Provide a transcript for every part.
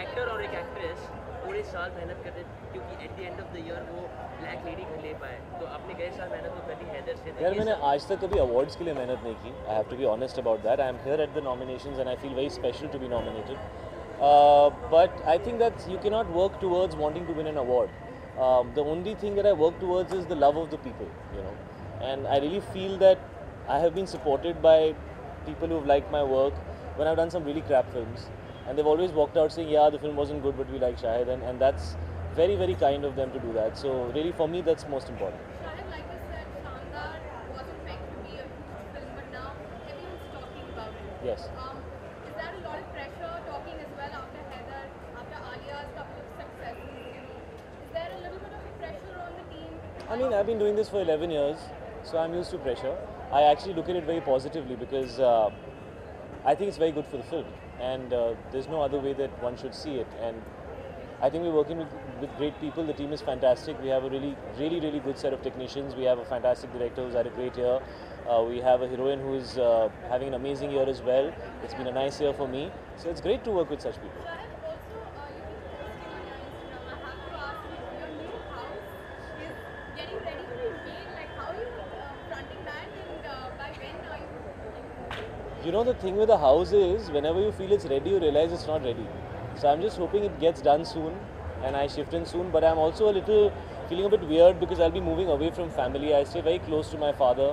Actor और एक actress पूरे साल मेहनत करते क्योंकि eight the end of the year वो ब्लैक लेडी ले पाए, तो आपने गए साल मेहनत तो करी हैदर से। यार मैंने आज तक कभी अवार्ड्स के लिए मेहनत नहीं की. I have to be honest about that. I am here at the nominations and I feel very special to be nominated. But I think that you cannot work towards wanting to win an award. The only thing that I work towards is the love of the people, you know. And I really feel that I have been supported by people who've liked my work when I've done some really crap films. And they've always walked out saying, yeah, the film wasn't good, but we like Shahid. And that's very, very kind of them to do that. So really for me, that's most important. Shahid, like I said, Shandar wasn't meant to be a huge film, but now everyone's talking about it. Yes. Is there a lot of pressure talking as well after Heather, after Alia's couple of successes? You know, is there a little bit of pressure on the team? I mean, I've been doing this for 11 years, so I'm used to pressure. I actually look at it very positively because I think it's very good for the film, and there's no other way that one should see it. And I think we're working with great people. The team is fantastic. We have a really good set of technicians. We have a fantastic director who's had a great year. We have a heroine who's having an amazing year as well. It's been a nice year for me. So it's great to work with such people. Shahid, also, you've been posting on your Instagram. I have to ask you, your new house is getting ready to be made. Like, how are you fronting that, and by when are you? You know, the thing with a house is whenever you feel it's ready, you realize it's not ready. So I'm just hoping it gets done soon and I shift in soon. But I'm also a little feeling a bit weird because I'll be moving away from family. I stay very close to my father.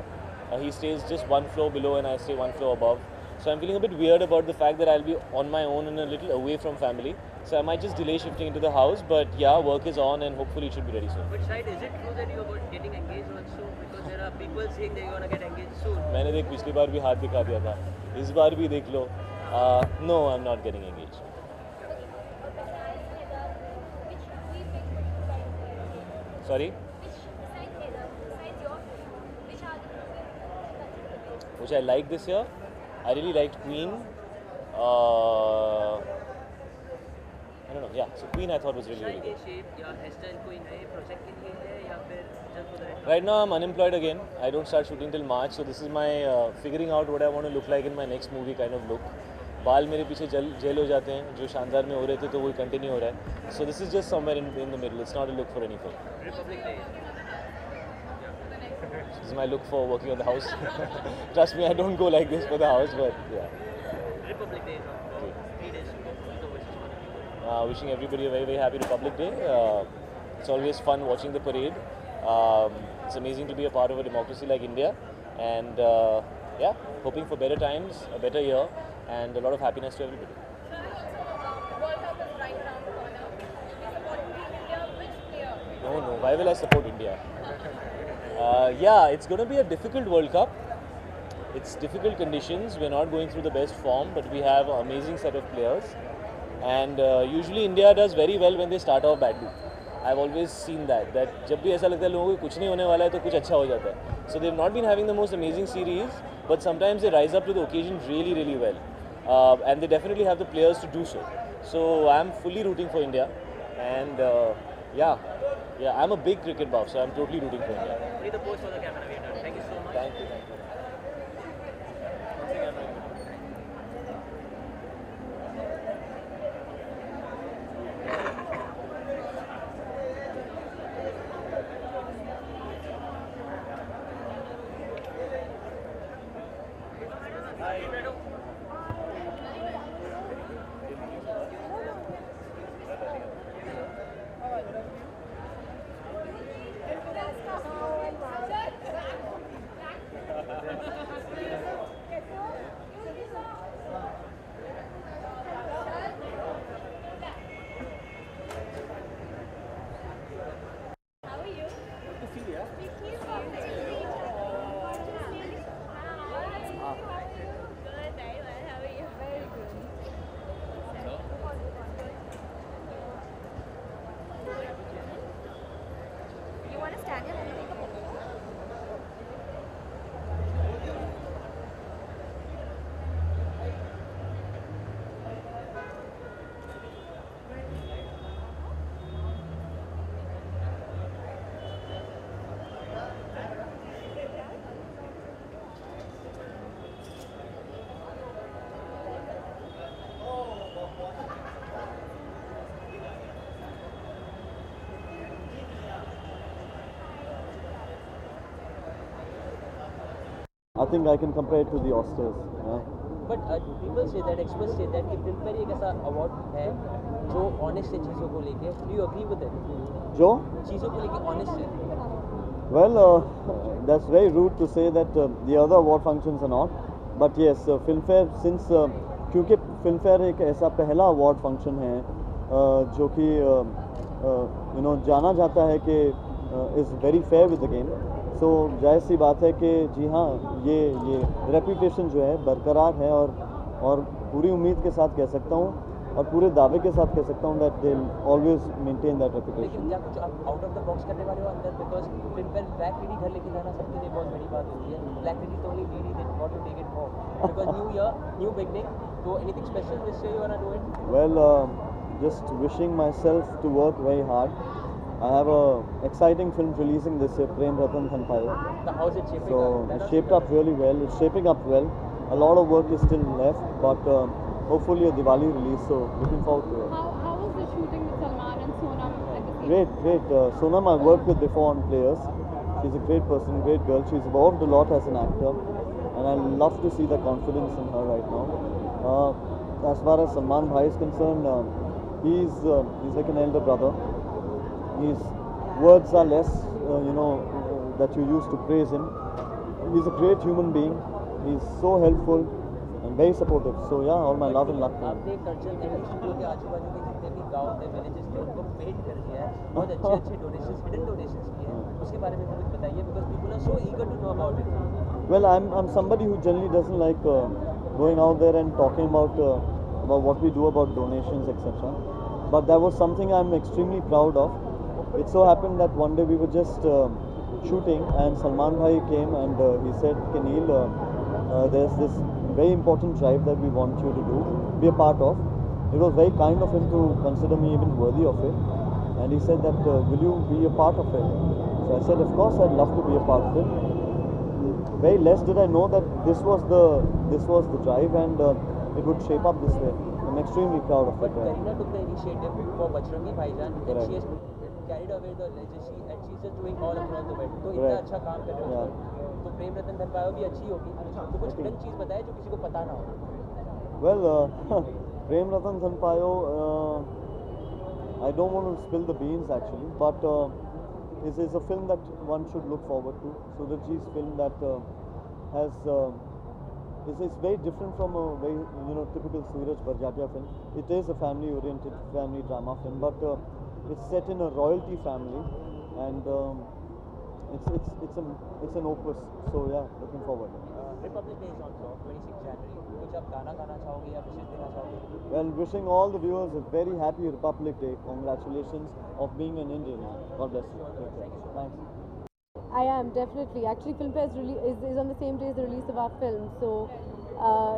He stays just one floor below and I stay one floor above. So I'm feeling a bit weird about the fact that I'll be on my own and a little away from family. So I might just delay shifting into the house. But yeah, work is on and hopefully it should be ready soon. But Shahid, is it true that you are getting engaged also? Because there are people saying that you're gonna get engaged soon. मैंने देख पिछली बार भी हाथ दिखा दिया था. इस बार भी देख लो. No, I'm not getting engaged. Sorry? Which I liked this year. I really liked Queen. I don't know. Yeah, so Queen I thought was really शायद ये good. शेप या हेयर स्टाइल कोई नए प्रोजेक्ट के लिए है या फिर just for the Right now I'm unemployed again. I don't start shooting till March, so this is my figuring out what I want to look like in my next movie kind of look. बाल मेरे पीछे jail हो जाते हैं जो शानदार में हो रहे थे तो वही कंटिन्यू हो रहा है. So this is just somewhere in the middle. It's not a look for anything. Republic day. This is my look for working on the house. Trust me, I don't go like this for the house, but yeah. Republic day is on Okay. 3 days to go. So which is one. Wishing everybody a very, very happy Republic Day. It's always fun watching the parade. It's amazing to be a part of a democracy like India. And yeah, hoping for better times, a better year, and a lot of happiness to everybody. Shahid, also, World Cup is right around the corner. We support Team India. Which player? No, why will I support India? Yeah, it's going to be a difficult World Cup. It's difficult conditions. We're not going through the best form, but we have an amazing set of players. And usually India does very well when they start off badly. I've always seen that जब भी ऐसा लगता है लोगों को कुछ नहीं होने वाला है तो कुछ अच्छा हो जाता है. So they've not been having the most amazing series, but sometimes they rise up to the occasion really well. And they definitely have the players to do so. So I'm fully rooting for India. And yeah, I'm a big cricket buff, so I'm totally rooting for India. Only the post for the camera. We are done. Thank you so much. Thank you. I think I can compare it to the Oscars. Yeah. But people say that experts say that कि film fair एक ऐसा award है जो honest है चीज़ों को लेके, do you agree with it? जो? चीज़ों को लेके ऑनेस्ट है. Well, that's very rude to say that the other award functions are not. But yes, Filmfare since क्योंकि Filmfare एक ऐसा पहला award function है जो कि जाना जाता है कि is very fair with the game. So जाहिर सी बात है कि जी हाँ ये reputation जो है बरकरार है और पूरी उम्मीद के साथ कह सकता हूँ और पूरे दावे के साथ कह सकता हूँ that they'll always maintain that reputation. लेकिन क्या कुछ आप आउट ऑफ द बॉक्स करने वाले हो अंदर, बिकॉज फिल्म पर ब्लैक लेडी घर लेके जाना सबके लिए बहुत बड़ी बात होती है. ब्लैक लेडी तो only lady that want to take it home because new year new beginning. तो anything special this year you want to do it? Well, just wishing myself to work very hard. I have a exciting film releasing this year, Prem Ratan Dhan Payo. How is it shaping So up? it's shaped up really well. It's shaping up well. A lot of work is still left, but hopefully a Diwali release. So looking forward to it. How was the shooting with Salman and Sonam at the same Great, great. Sonam I worked with before on Players. She's a great person, great girl. She's evolved a lot as an actor, and I love to see the confidence in her right now. As far as Salman Bhai is concerned, he's like an elder brother. His words are less, that you use to praise him. He's a great human being. He's so helpful and very supportive. So yeah, all my love and luck to him. आपने culture NST के आजू बाजू के जितने भी गांव थे, villages थे, उनको पेड कर दिया है. बहुत अच्छे अच्छे डोनेशंस, हिडन डोनेशंस किए हैं. उसके बारे में कुछ बताइए, because people are so eager to know about it. Well, I'm somebody who generally doesn't like going out there and talking about what we do about donations, etc. But that was something I'm extremely proud of. It so happened that one day we were just shooting, and Salman Bhai came and he said, "Kenil, there's this very important drive that we want you to do, be a part of." It was very kind of him to consider me even worthy of it, and he said that, "Will you be a part of it?" So I said, "Of course, I'd love to be a part of it." Very less did I know that this was the drive, and it would shape up this way. I'm extremely proud of But it. Kareena took the initiative for Bajrangi Bhaijaan, and Correct. she has carried away the legacy, and she's just doing all across the world. तो इतना Correct. अच्छा काम कर रहे हो Yeah. उसमें. तो प्रेम रतन धन पायो भी अच्छी होगी. तो कुछ हिडन चीज़ बताए जो किसी को पता ना हो. Well, Prem Ratan Dhan Payo, I don't want to spill the beans actually, but is a film that one should look forward to. Surajji's film that is very different from a very typical Suraj Barjatia film. It is a family-oriented family drama film, but it's set in a royalty family, and it's an opus. So yeah, looking forward. Republic Day is also 26 January. कुछ आप गाना गाना चाहोगे या विशेष देना चाहोगे? Well, wishing all the viewers a very happy Republic Day. Congratulations of being an Indian. God bless you. Take care. Thanks. I am definitely. Actually, Filmfare is on the same day as the release of our film, so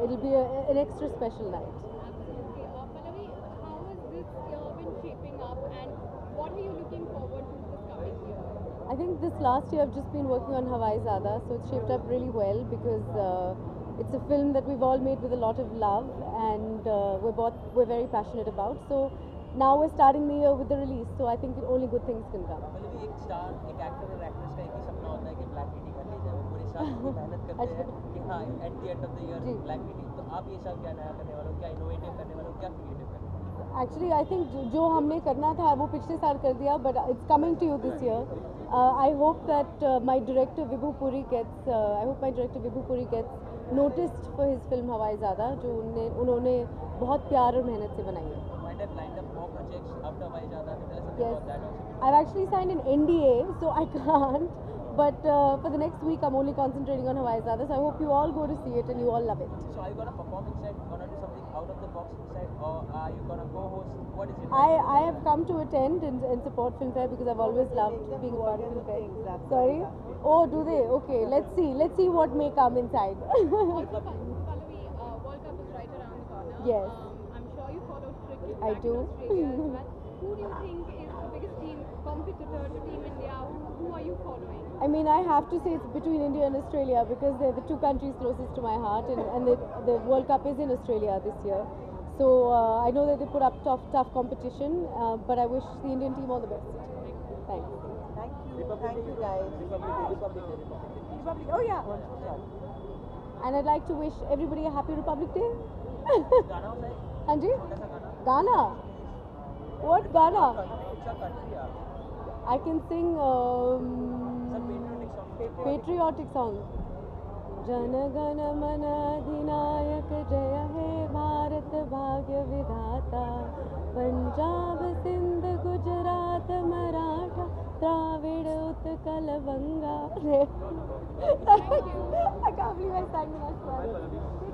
it'll be an extra special night. Absolutely. Pallavi, how has this year been shaping up, and what are you looking forward to this coming year? I think this last year I've just been working on Hawai Zada, so it's shaped up really well because it's a film that we've all made with a lot of love, and we're very passionate about. So now we're starting the year with the release, so I think only good things can come. मतलब भी एक star, एक actor और actress का एक ही सपना होता है कि ब्लैक लेडी कर ले जाए. वो पूरे साल इतनी मेहनत करते हैं कि हाँ at the end of the year जी. Black lady. तो आप ये साल क्या नया करने वाले हो, क्या इनोवेटिव करने वाले हो, क्या क्रिएटिव करने वाले हो? Actually, I think जो हमने करना था वो पिछले साल कर दिया, but it's coming to you this year. I hope that my director Vibhu Puri gets noticed for his film Hawai Zada, जो उन्होंने बहुत प्यार और मेहनत से बनाई है. Might have lined up more projects after Hawai Zada. Tell us something Yes, about that also. I've actually signed an NDA, so I can't. But for the next week, I'm only concentrating on Hawai Zada, so I hope you all go to see it and you all love it. So are you gonna perform inside? Gonna do something out of the box inside, or are you gonna co-host? What is it? I have come to attend and support Filmfare because I've always loved being a part of Filmfare. Sorry? Oh, do they? Okay, let's see what may come inside. Also, Pallavi, World Cup is right around the corner. Yes. I'm sure you follow cricket I back do. in Australia as well. Who do you think is the biggest competitor to Team India? Who are you following? I mean, I have to say it's between India and Australia because they're the two countries closest to my heart, and the World Cup is in Australia this year. So I know that they put up tough competition, but I wish the Indian team all the best. Thanks. Thank you guys. Republic Day. Republic. Oh yeah. And I'd like to wish everybody a happy Republic Day. गाना होता है Hanji? छोटा सा गाना Ghana? What Ghana? it's a country यार I can sing it's a patriotic song. Jana Gana मन अधिनायक जय हे भारत भाग्य विधाता पंजाब सिंध गुजरात मराठा द्राविड़ उत्कल बंगा I can't believe I sang the last one.